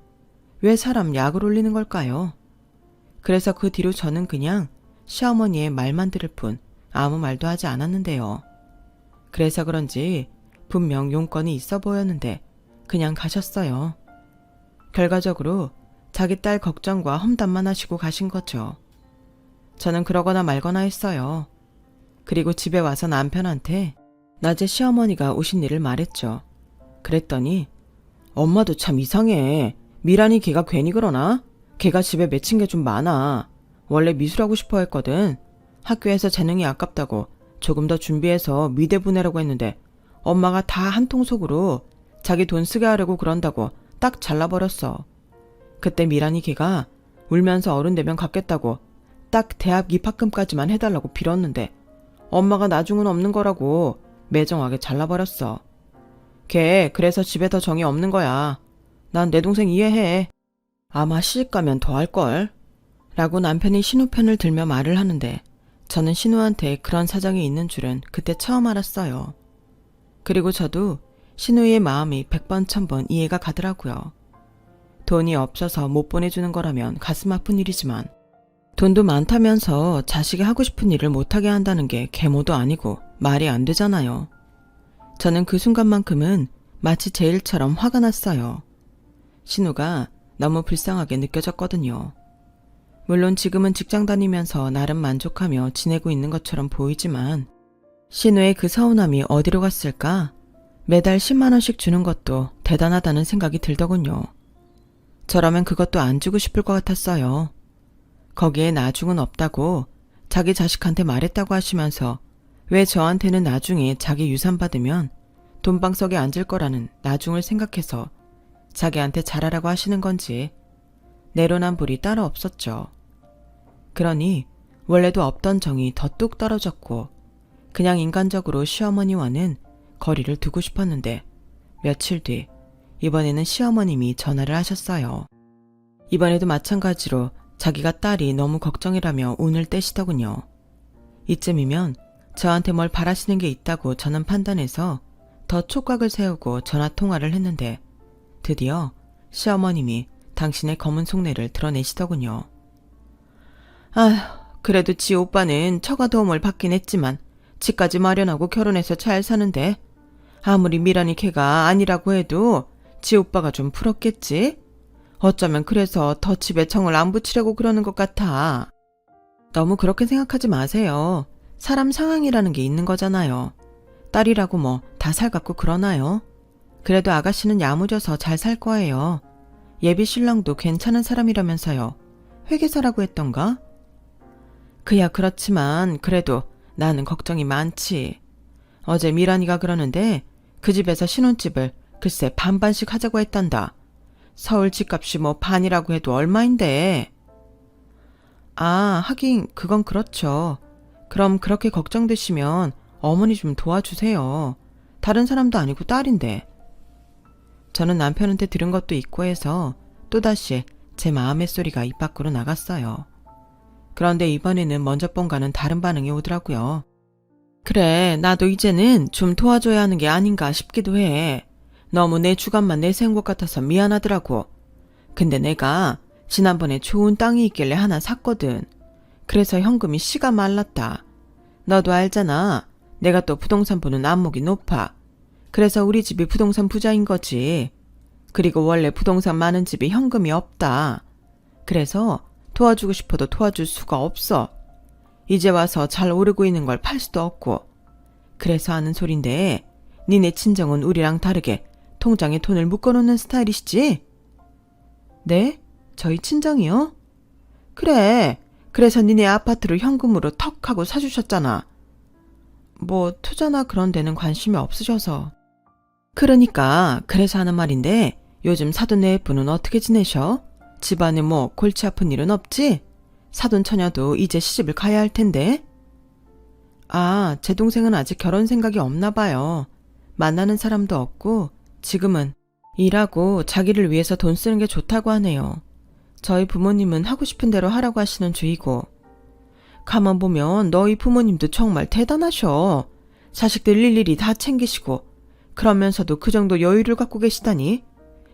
왜 사람 약을 올리는 걸까요? 그래서 그 뒤로 저는 그냥 시어머니의 말만 들을 뿐 아무 말도 하지 않았는데요. 그래서 그런지 분명 용건이 있어 보였는데 그냥 가셨어요. 결과적으로 자기 딸 걱정과 험담만 하시고 가신 거죠. 저는 그러거나 말거나 했어요. 그리고 집에 와서 남편한테 낮에 시어머니가 오신 일을 말했죠. 그랬더니 엄마도 참 이상해. 미란이 걔가 괜히 그러나? 걔가 집에 맺힌 게 좀 많아. 원래 미술하고 싶어 했거든. 학교에서 재능이 아깝다고 조금 더 준비해서 미대 보내라고 했는데 엄마가 다 한통속으로 자기 돈 쓰게 하려고 그런다고 딱 잘라버렸어. 그때 미란이 걔가 울면서 어른 되면 갚겠다고 딱 대학 입학금까지만 해달라고 빌었는데 엄마가 나중은 없는 거라고 매정하게 잘라버렸어. 걔 그래서 집에 더 정이 없는 거야. 난 내 동생 이해해. 아마 시집가면 더 할걸. 라고 남편이 신우 편을 들며 말을 하는데 저는 신우한테 그런 사정이 있는 줄은 그때 처음 알았어요. 그리고 저도 신우의 마음이 100번 1000번 이해가 가더라고요. 돈이 없어서 못 보내주는 거라면 가슴 아픈 일이지만 돈도 많다면서 자식이 하고 싶은 일을 못하게 한다는 게 계모도 아니고 말이 안 되잖아요. 저는 그 순간만큼은 마치 제 일처럼 화가 났어요. 신우가 너무 불쌍하게 느껴졌거든요. 물론 지금은 직장 다니면서 나름 만족하며 지내고 있는 것처럼 보이지만 신우의 그 서운함이 어디로 갔을까? 매달 10만 원씩 주는 것도 대단하다는 생각이 들더군요. 저라면 그것도 안 주고 싶을 것 같았어요. 거기에 나중은 없다고 자기 자식한테 말했다고 하시면서 왜 저한테는 나중에 자기 유산 받으면 돈방석에 앉을 거라는 나중을 생각해서 자기한테 잘하라고 하시는 건지 내로남불이 따로 없었죠. 그러니 원래도 없던 정이 더 뚝 떨어졌고 그냥 인간적으로 시어머니와는 거리를 두고 싶었는데 며칠 뒤 이번에는 시어머님이 전화를 하셨어요. 이번에도 마찬가지로 자기가 딸이 너무 걱정이라며 운을 떼시더군요. 이쯤이면 저한테 뭘 바라시는 게 있다고 저는 판단해서 더 촉각을 세우고 전화통화를 했는데 드디어 시어머님이 당신의 검은 속내를 드러내시더군요. 아휴, 그래도 지 오빠는 처가 도움을 받긴 했지만 집까지 마련하고 결혼해서 잘 사는데 아무리 미란이 걔가 아니라고 해도 지 오빠가 좀 풀었겠지? 어쩌면 그래서 더 집에 정을 안 붙이려고 그러는 것 같아. 너무 그렇게 생각하지 마세요. 사람 상황이라는 게 있는 거잖아요. 딸이라고 뭐 다 살갑고 그러나요? 그래도 아가씨는 야무져서 잘 살 거예요. 예비 신랑도 괜찮은 사람이라면서요. 회계사라고 했던가? 그야 그렇지만 그래도 나는 걱정이 많지. 어제 미란이가 그러는데 그 집에서 신혼집을 글쎄 반반씩 하자고 했단다. 서울 집값이 뭐 반이라고 해도 얼마인데. 아, 하긴 그건 그렇죠. 그럼 그렇게 걱정되시면 어머니 좀 도와주세요. 다른 사람도 아니고 딸인데. 저는 남편한테 들은 것도 있고 해서 또다시 제 마음의 소리가 입 밖으로 나갔어요. 그런데 이번에는 먼저 번과는 다른 반응이 오더라고요. 그래, 나도 이제는 좀 도와줘야 하는 게 아닌가 싶기도 해. 너무 내 주관만 내세운 것 같아서 미안하더라고. 근데 내가 지난번에 좋은 땅이 있길래 하나 샀거든. 그래서 현금이 씨가 말랐다. 너도 알잖아. 내가 또 부동산 보는 안목이 높아. 그래서 우리 집이 부동산 부자인 거지. 그리고 원래 부동산 많은 집이 현금이 없다. 그래서 도와주고 싶어도 도와줄 수가 없어. 이제 와서 잘 오르고 있는 걸 팔 수도 없고. 그래서 하는 소린데 니네 친정은 우리랑 다르게 통장에 돈을 묶어놓는 스타일이시지? 네? 저희 친정이요? 그래. 그래서 니네 아파트를 현금으로 턱 하고 사주셨잖아. 뭐 투자나 그런 데는 관심이 없으셔서. 그러니까 그래서 하는 말인데 요즘 사돈 네분은 어떻게 지내셔? 집안에 뭐 골치 아픈 일은 없지? 사돈 처녀도 이제 시집을 가야 할 텐데. 아, 제 동생은 아직 결혼 생각이 없나 봐요. 만나는 사람도 없고 지금은 일하고 자기를 위해서 돈 쓰는 게 좋다고 하네요. 저희 부모님은 하고 싶은 대로 하라고 하시는 주의고. 가만 보면 너희 부모님도 정말 대단하셔. 자식들 일일이 다 챙기시고 그러면서도 그 정도 여유를 갖고 계시다니.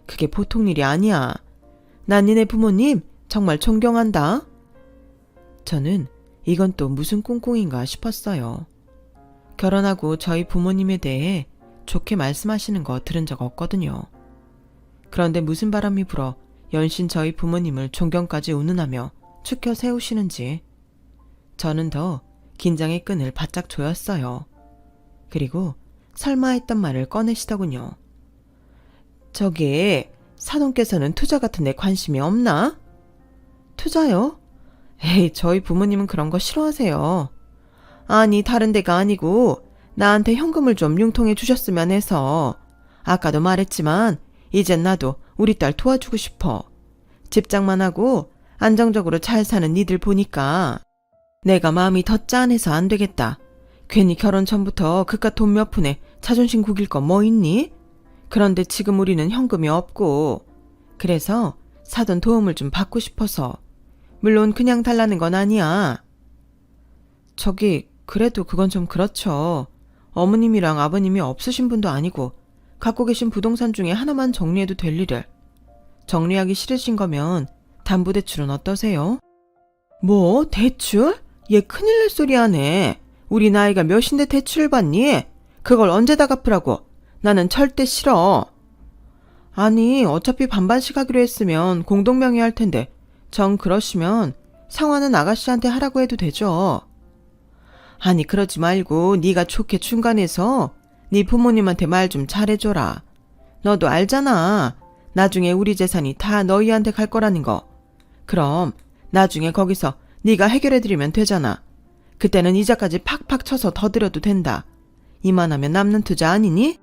그게 보통 일이 아니야. 난 니네 부모님 정말 존경한다. 저는 이건 또 무슨 꿍꿍인가 싶었어요. 결혼하고 저희 부모님에 대해 좋게 말씀하시는 거 들은 적 없거든요. 그런데 무슨 바람이 불어 연신 저희 부모님을 존경까지 운운하며 추켜 세우시는지 저는 더 긴장의 끈을 바짝 조였어요. 그리고 설마 했던 말을 꺼내시더군요. 저기 사돈께서는 투자 같은 데 관심이 없나? 투자요? 에이, 저희 부모님은 그런 거 싫어하세요. 아니, 다른 데가 아니고 나한테 현금을 좀 융통해 주셨으면 해서. 아까도 말했지만 이젠 나도 우리 딸 도와주고 싶어. 집장만 하고 안정적으로 잘 사는 니들 보니까 내가 마음이 더 짠해서 안 되겠다. 괜히 결혼 전부터 그깟 돈 몇 푼에 자존심 구길 거 뭐 있니? 그런데 지금 우리는 현금이 없고 그래서 사돈 도움을 좀 받고 싶어서. 물론 그냥 달라는 건 아니야. 저기 그래도 그건 좀 그렇죠. 어머님이랑 아버님이 없으신 분도 아니고 갖고 계신 부동산 중에 하나만 정리해도 될 일을. 정리하기 싫으신 거면 담보대출은 어떠세요? 뭐 대출? 얘 큰일 날 소리 하네. 우리 나이가 몇인데 대출을 받니? 그걸 언제 다 갚으라고. 나는 절대 싫어. 아니, 어차피 반반씩 하기로 했으면 공동명의 할 텐데 정 그러시면 상환은 아가씨한테 하라고 해도 되죠. 아니, 그러지 말고 네가 좋게 중간에서 네 부모님한테 말 좀 잘해줘라. 너도 알잖아. 나중에 우리 재산이 다 너희한테 갈 거라는 거. 그럼 나중에 거기서 네가 해결해드리면 되잖아. 그때는 이자까지 팍팍 쳐서 더 드려도 된다. 이만하면 남는 투자 아니니?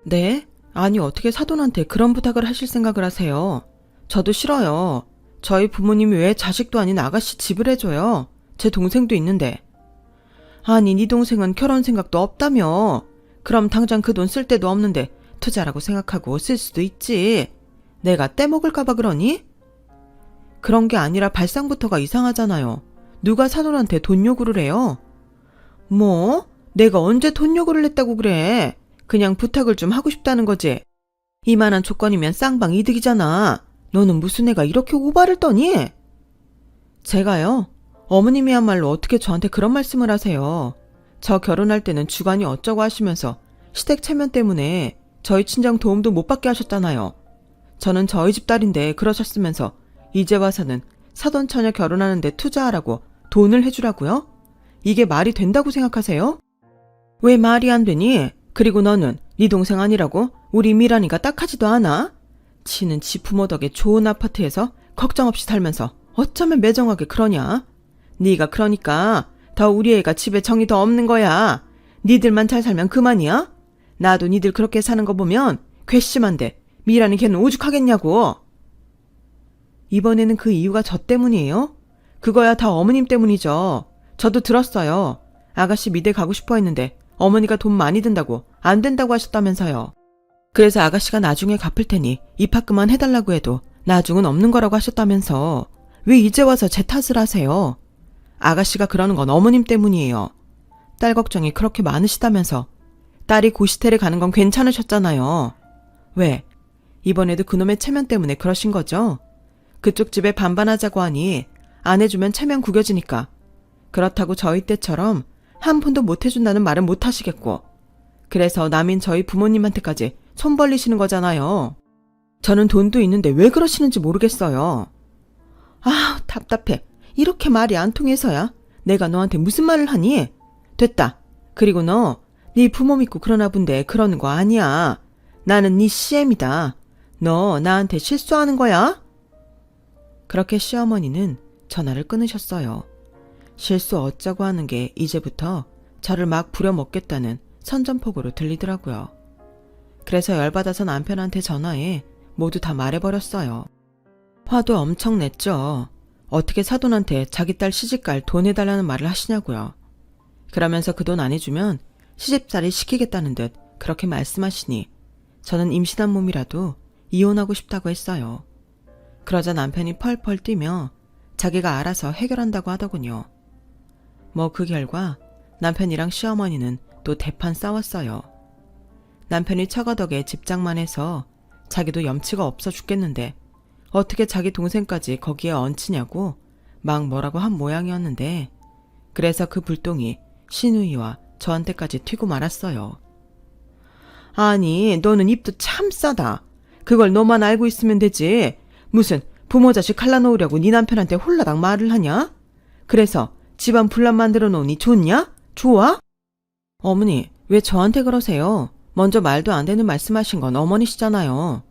네? 아니 어떻게 사돈한테 그런 부탁을 하실 생각을 하세요? 저도 싫어요. 저희 부모님이 왜 자식도 아닌 아가씨 집을 해줘요? 제 동생도 있는데. 아니 네 동생은 결혼 생각도 없다며. 그럼 당장 그 돈 쓸 데도 없는데 투자라고 생각하고 쓸 수도 있지. 내가 떼먹을까봐 그러니? 그런 게 아니라 발상부터가 이상하잖아요. 누가 사돈한테 돈 요구를 해요? 뭐? 내가 언제 돈 요구를 했다고 그래? 그냥 부탁을 좀 하고 싶다는 거지. 이만한 조건이면 쌍방 이득이잖아. 너는 무슨 애가 이렇게 오바를 떠니? 제가요? 어머님이야말로 어떻게 저한테 그런 말씀을 하세요. 저 결혼할 때는 주관이 어쩌고 하시면서 시댁 체면 때문에 저희 친정 도움도 못 받게 하셨잖아요. 저는 저희 집 딸인데 그러셨으면서 이제 와서는 사돈 처녀 결혼하는데 투자하라고 돈을 해주라고요? 이게 말이 된다고 생각하세요? 왜 말이 안 되니? 그리고 너는 네 동생 아니라고 우리 미란이가 딱하지도 않아? 지는 지 부모 덕에 좋은 아파트에서 걱정 없이 살면서 어쩌면 매정하게 그러냐? 네가 그러니까 더 우리 애가 집에 정이 더 없는 거야. 니들만 잘 살면 그만이야? 나도 니들 그렇게 사는 거 보면 괘씸한데 미란이 걔는 오죽하겠냐고. 이번에는 그 이유가 저 때문이에요? 그거야 다 어머님 때문이죠. 저도 들었어요. 아가씨 미대 가고 싶어 했는데 어머니가 돈 많이 든다고 안 된다고 하셨다면서요. 그래서 아가씨가 나중에 갚을 테니 입학금만 해달라고 해도 나중은 없는 거라고 하셨다면서 왜 이제 와서 제 탓을 하세요? 아가씨가 그러는 건 어머님 때문이에요. 딸 걱정이 그렇게 많으시다면서 딸이 고시텔에 가는 건 괜찮으셨잖아요. 왜? 이번에도 그놈의 체면 때문에 그러신 거죠? 그쪽 집에 반반하자고 하니 안 해주면 체면 구겨지니까. 그렇다고 저희 때처럼 한 푼도 못 해준다는 말은 못 하시겠고. 그래서 남인 저희 부모님한테까지 손 벌리시는 거잖아요. 저는 돈도 있는데 왜 그러시는지 모르겠어요. 아, 답답해. 이렇게 말이 안 통해서야 내가 너한테 무슨 말을 하니? 됐다. 그리고 너, 네 부모 믿고 그러나 본데 그러는 거 아니야. 나는 네 CM이다. 너 나한테 실수하는 거야? 그렇게 시어머니는 전화를 끊으셨어요. 실수 어쩌고 하는 게 이제부터 저를 막 부려먹겠다는 선전포고로 들리더라고요. 그래서 열받아서 남편한테 전화해 모두 다 말해버렸어요. 화도 엄청 냈죠. 어떻게 사돈한테 자기 딸 시집갈 돈 해달라는 말을 하시냐고요. 그러면서 그 돈 안 해주면 시집살이 시키겠다는 듯 그렇게 말씀하시니 저는 임신한 몸이라도 이혼하고 싶다고 했어요. 그러자 남편이 펄펄 뛰며 자기가 알아서 해결한다고 하더군요. 뭐 그 결과 남편이랑 시어머니는 또 대판 싸웠어요. 남편이 처가덕에 집장만 해서 자기도 염치가 없어 죽겠는데 어떻게 자기 동생까지 거기에 얹히냐고 막 뭐라고 한 모양이었는데 그래서 그 불똥이 시누이와 저한테까지 튀고 말았어요. 아니 너는 입도 참 싸다. 그걸 너만 알고 있으면 되지. 무슨 부모 자식 갈라놓으려고 네 남편한테 홀라당 말을 하냐? 그래서 집안 분란 만들어 놓으니 좋냐? 좋아? 어머니 왜 저한테 그러세요? 먼저 말도 안 되는 말씀하신 건 어머니시잖아요.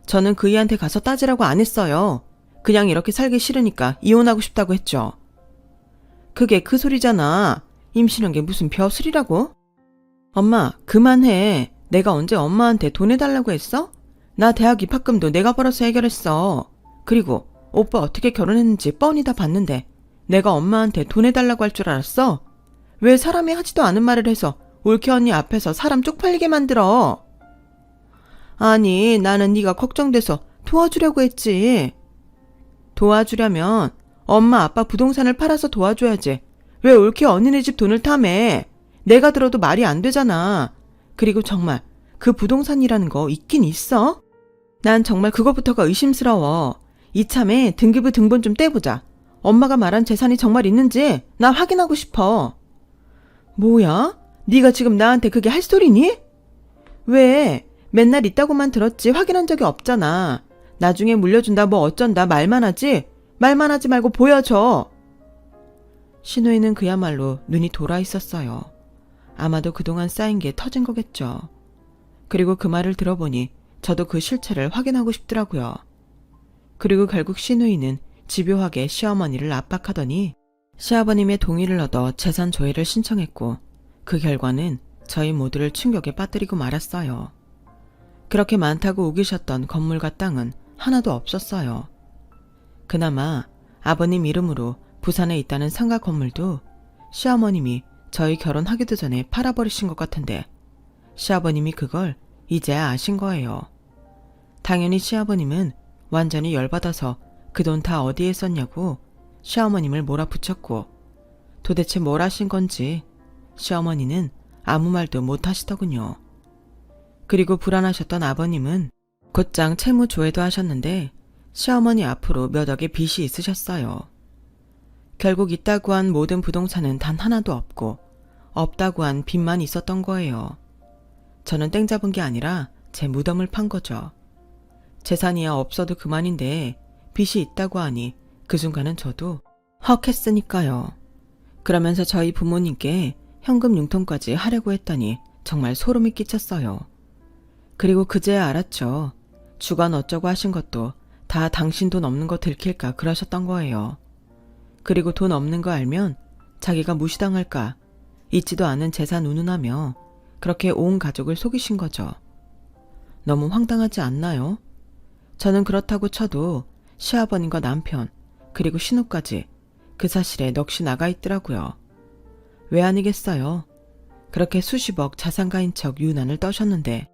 저는 그이한테 가서 따지라고 안 했어요. 그냥 이렇게 살기 싫으니까 이혼하고 싶다고 했죠. 그게 그 소리잖아. 임신한 게 무슨 벼슬이라고? 엄마 그만해. 내가 언제 엄마한테 돈 해달라고 했어? 나 대학 입학금도 내가 벌어서 해결했어. 그리고 오빠 어떻게 결혼했는지 뻔히 다 봤는데 내가 엄마한테 돈 해달라고 할 줄 알았어? 왜 사람이 하지도 않은 말을 해서 올케 언니 앞에서 사람 쪽팔리게 만들어? 아니 나는 네가 걱정돼서 도와주려고 했지. 도와주려면 엄마 아빠 부동산을 팔아서 도와줘야지. 왜 올케 언니네 집 돈을 탐해? 내가 들어도 말이 안 되잖아. 그리고 정말 그 부동산이라는 거 있긴 있어? 난 정말 그거부터가 의심스러워. 이참에 등기부 등본 좀 떼보자. 엄마가 말한 재산이 정말 있는지 나 확인하고 싶어. 뭐야? 네가 지금 나한테 그게 할 소리니? 왜? 맨날 있다고만 들었지 확인한 적이 없잖아. 나중에 물려준다 뭐 어쩐다 말만 하지? 말만 하지 말고 보여줘. 신우이는 그야말로 눈이 돌아 있었어요. 아마도 그동안 쌓인 게 터진 거겠죠. 그리고 그 말을 들어보니 저도 그 실체를 확인하고 싶더라고요. 그리고 결국 시누이는 집요하게 시어머니를 압박하더니 시아버님의 동의를 얻어 재산 조회를 신청했고 그 결과는 저희 모두를 충격에 빠뜨리고 말았어요. 그렇게 많다고 우기셨던 건물과 땅은 하나도 없었어요. 그나마 아버님 이름으로 부산에 있다는 상가 건물도 시어머님이 저희 결혼하기도 전에 팔아버리신 것 같은데 시아버님이 그걸 이제야 아신 거예요. 당연히 시아버님은 완전히 열받아서 그 돈 다 어디에 썼냐고 시어머님을 몰아붙였고 도대체 뭘 하신 건지 시어머니는 아무 말도 못 하시더군요. 그리고 불안하셨던 아버님은 곧장 채무 조회도 하셨는데 시어머니 앞으로 몇 억의 빚이 있으셨어요. 결국 있다고 한 모든 부동산은 단 하나도 없고 없다고 한 빚만 있었던 거예요. 저는 땡 잡은 게 아니라 제 무덤을 판 거죠. 재산이야 없어도 그만인데 빚이 있다고 하니 그 순간은 저도 헉 했으니까요. 그러면서 저희 부모님께 현금 융통까지 하려고 했더니 정말 소름이 끼쳤어요. 그리고 그제야 알았죠. 주간 어쩌고 하신 것도 다 당신 돈 없는 거 들킬까 그러셨던 거예요. 그리고 돈 없는 거 알면 자기가 무시당할까 있지도 않은 재산 운운하며 그렇게 온 가족을 속이신 거죠. 너무 황당하지 않나요? 저는 그렇다고 쳐도 시아버님과 남편 그리고 신우까지 그 사실에 넋이 나가 있더라고요. 왜 아니겠어요? 그렇게 수십억 자산가인 척 유난을 떠셨는데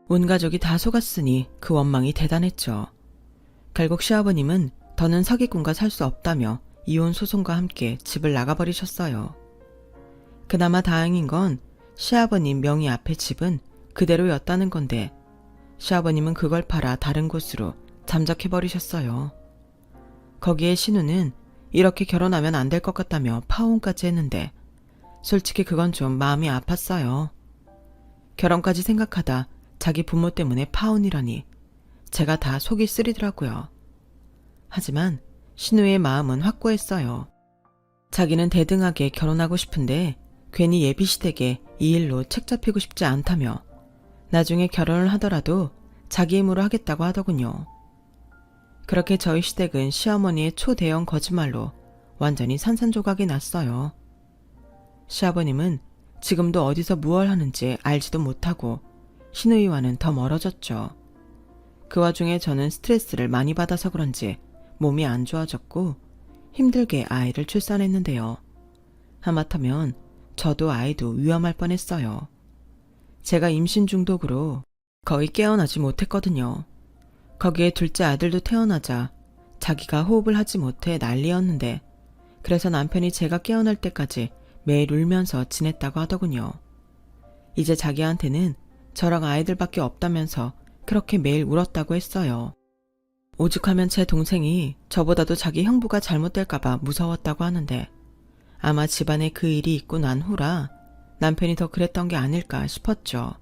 온 가족이 다 속았으니 그 원망이 대단했죠. 결국 시아버님은 더는 사기꾼과 살 수 없다며 이혼 소송과 함께 집을 나가버리셨어요. 그나마 다행인 건 시아버님 명의 앞에 집은 그대로였다는 건데 시아버님은 그걸 팔아 다른 곳으로 잠적해버리셨어요. 거기에 신우는 이렇게 결혼하면 안 될 것 같다며 파혼까지 했는데 솔직히 그건 좀 마음이 아팠어요. 결혼까지 생각하다 자기 부모 때문에 파혼이라니 제가 다 속이 쓰리더라고요. 하지만 신우의 마음은 확고했어요. 자기는 대등하게 결혼하고 싶은데 괜히 예비시댁에 이 일로 책 잡히고 싶지 않다며 나중에 결혼을 하더라도 자기 힘으로 하겠다고 하더군요. 그렇게 저희 시댁은 시어머니의 초대형 거짓말로 완전히 산산조각이 났어요. 시아버님은 지금도 어디서 무얼 하는지 알지도 못하고 시누이와는 더 멀어졌죠. 그 와중에 저는 스트레스를 많이 받아서 그런지 몸이 안 좋아졌고 힘들게 아이를 출산했는데요. 하마터면 저도 아이도 위험할 뻔했어요. 제가 임신 중독으로 거의 깨어나지 못했거든요. 거기에 둘째 아들도 태어나자 자기가 호흡을 하지 못해 난리였는데 그래서 남편이 제가 깨어날 때까지 매일 울면서 지냈다고 하더군요. 이제 자기한테는 저랑 아이들밖에 없다면서 그렇게 매일 울었다고 했어요. 오죽하면 제 동생이 저보다도 자기 형부가 잘못될까봐 무서웠다고 하는데 아마 집안에 그 일이 있고 난 후라 남편이 더 그랬던 게 아닐까 싶었죠.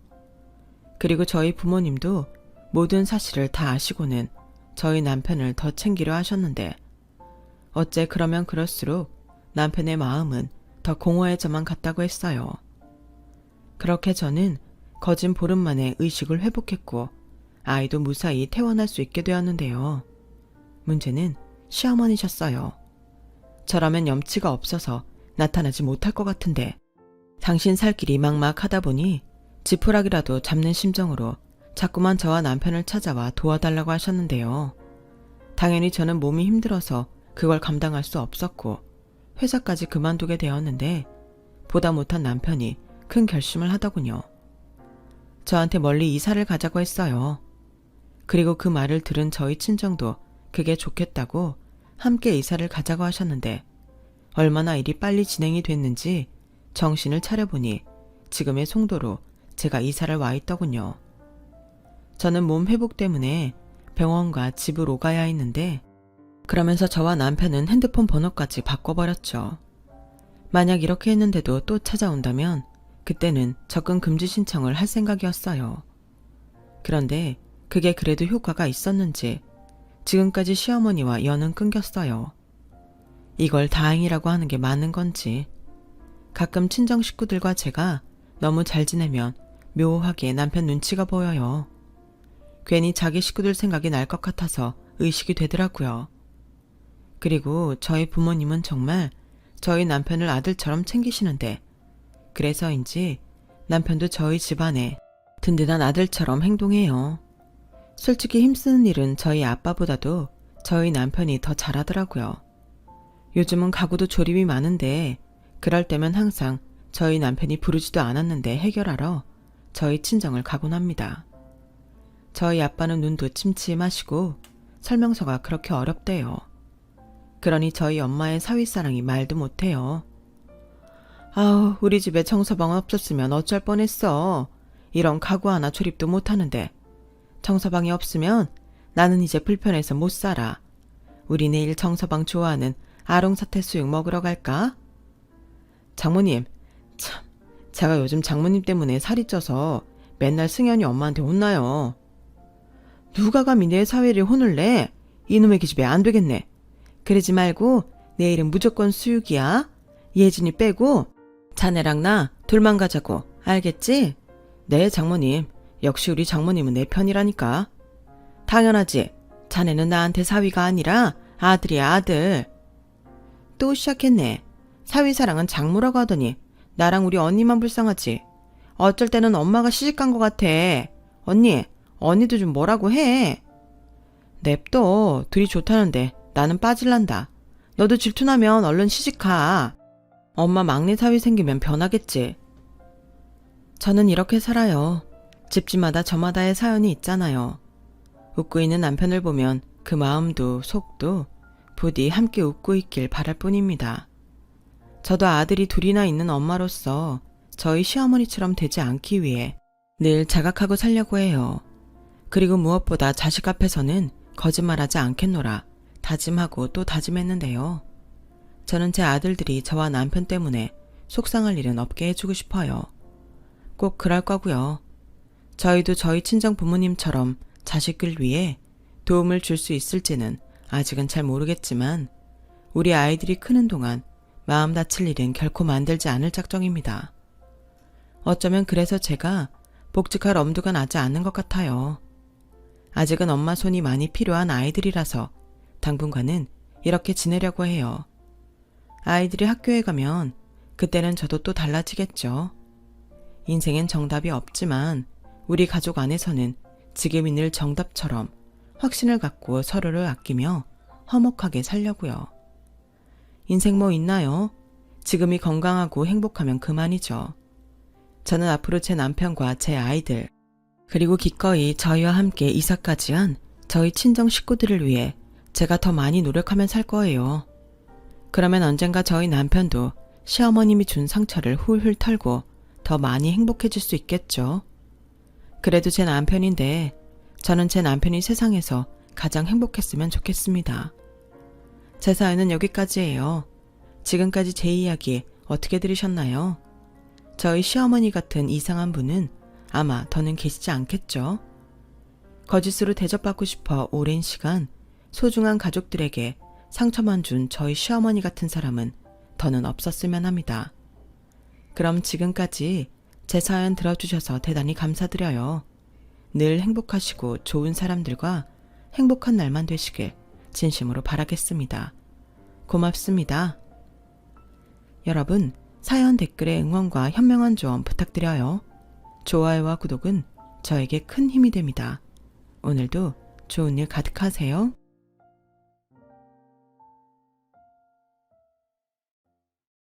그리고 저희 부모님도 모든 사실을 다 아시고는 저희 남편을 더 챙기려 하셨는데 어째 그러면 그럴수록 남편의 마음은 더 공허해져만 갔다고 했어요. 그렇게 저는 거진 보름 만에 의식을 회복했고 아이도 무사히 퇴원할 수 있게 되었는데요. 문제는 시어머니셨어요. 저라면 염치가 없어서 나타나지 못할 것 같은데 당신 살 길이 막막하다 보니 지푸라기라도 잡는 심정으로 자꾸만 저와 남편을 찾아와 도와달라고 하셨는데요. 당연히 저는 몸이 힘들어서 그걸 감당할 수 없었고 회사까지 그만두게 되었는데 보다 못한 남편이 큰 결심을 하더군요. 저한테 멀리 이사를 가자고 했어요. 그리고 그 말을 들은 저희 친정도 그게 좋겠다고 함께 이사를 가자고 하셨는데 얼마나 일이 빨리 진행이 됐는지 정신을 차려보니 지금의 송도로 제가 이사를 와 있더군요. 저는 몸 회복 때문에 병원과 집을 오가야 했는데 그러면서 저와 남편은 핸드폰 번호까지 바꿔버렸죠. 만약 이렇게 했는데도 또 찾아온다면 그때는 접근 금지 신청을 할 생각이었어요. 그런데 그게 그래도 효과가 있었는지 지금까지 시어머니와 연은 끊겼어요. 이걸 다행이라고 하는 게 맞는 건지 가끔 친정 식구들과 제가 너무 잘 지내면 묘하게 남편 눈치가 보여요. 괜히 자기 식구들 생각이 날 것 같아서 의식이 되더라고요. 그리고 저희 부모님은 정말 저희 남편을 아들처럼 챙기시는데 그래서인지 남편도 저희 집안에 든든한 아들처럼 행동해요. 솔직히 힘쓰는 일은 저희 아빠보다도 저희 남편이 더 잘하더라고요. 요즘은 가구도 조립이 많은데 그럴 때면 항상 저희 남편이 부르지도 않았는데 해결하러 저희 친정을 가곤 합니다. 저희 아빠는 눈도 침침하시고 설명서가 그렇게 어렵대요. 그러니 저희 엄마의 사위사랑이 말도 못해요. 아우, 우리 집에 청서방 없었으면 어쩔 뻔했어. 이런 가구 하나 조립도 못하는데. 청서방이 없으면 나는 이제 불편해서 못 살아. 우리 내일 청서방 좋아하는 아롱사태 수육 먹으러 갈까? 장모님, 참, 제가 요즘 장모님 때문에 살이 쪄서 맨날 승현이 엄마한테 혼나요. 누가 감히 내 사위를 혼을 내? 이놈의 기집애 안 되겠네. 그러지 말고 내일은 무조건 수육이야. 예진이 빼고 자네랑 나 둘만 가자고. 알겠지? 네, 장모님. 역시 우리 장모님은 내 편이라니까. 당연하지. 자네는 나한테 사위가 아니라 아들이야, 아들. 또 시작했네. 사위 사랑은 장모라고 하더니 나랑 우리 언니만 불쌍하지. 어쩔 때는 엄마가 시집간 것 같아. 언니도 좀 뭐라고 해. 냅둬. 둘이 좋다는데 나는 빠질란다. 너도 질투나면 얼른 시집가. 엄마 막내 사위 생기면 변하겠지. 저는 이렇게 살아요. 집집마다 저마다의 사연이 있잖아요. 웃고 있는 남편을 보면 그 마음도 속도 부디 함께 웃고 있길 바랄 뿐입니다. 저도 아들이 둘이나 있는 엄마로서 저희 시어머니처럼 되지 않기 위해 늘 자각하고 살려고 해요. 그리고 무엇보다 자식 앞에서는 거짓말하지 않겠노라 다짐하고 또 다짐했는데요. 저는 제 아들들이 저와 남편 때문에 속상할 일은 없게 해주고 싶어요. 꼭 그럴 거고요. 저희도 저희 친정 부모님처럼 자식을 위해 도움을 줄 수 있을지는 아직은 잘 모르겠지만 우리 아이들이 크는 동안 마음 다칠 일은 결코 만들지 않을 작정입니다. 어쩌면 그래서 제가 복직할 엄두가 나지 않는 것 같아요. 아직은 엄마 손이 많이 필요한 아이들이라서 당분간은 이렇게 지내려고 해요. 아이들이 학교에 가면 그때는 저도 또 달라지겠죠. 인생엔 정답이 없지만 우리 가족 안에서는 지금이 늘 정답처럼 확신을 갖고 서로를 아끼며 화목하게 살려고요. 인생 뭐 있나요? 지금이 건강하고 행복하면 그만이죠. 저는 앞으로 제 남편과 제 아이들 그리고 기꺼이 저희와 함께 이사까지 한 저희 친정 식구들을 위해 제가 더 많이 노력하며 살 거예요. 그러면 언젠가 저희 남편도 시어머님이 준 상처를 훌훌 털고 더 많이 행복해질 수 있겠죠. 그래도 제 남편인데 저는 제 남편이 세상에서 가장 행복했으면 좋겠습니다. 제 사연은 여기까지예요. 지금까지 제 이야기 어떻게 들으셨나요? 저희 시어머니 같은 이상한 분은 아마 더는 계시지 않겠죠? 거짓으로 대접받고 싶어 오랜 시간 소중한 가족들에게 상처만 준 저희 시어머니 같은 사람은 더는 없었으면 합니다. 그럼 지금까지 제 사연 들어주셔서 대단히 감사드려요. 늘 행복하시고 좋은 사람들과 행복한 날만 되시길 진심으로 바라겠습니다. 고맙습니다. 여러분, 사연 댓글에 응원과 현명한 조언 부탁드려요. 좋아요와 구독은 저에게 큰 힘이 됩니다. 오늘도 좋은 일 가득하세요.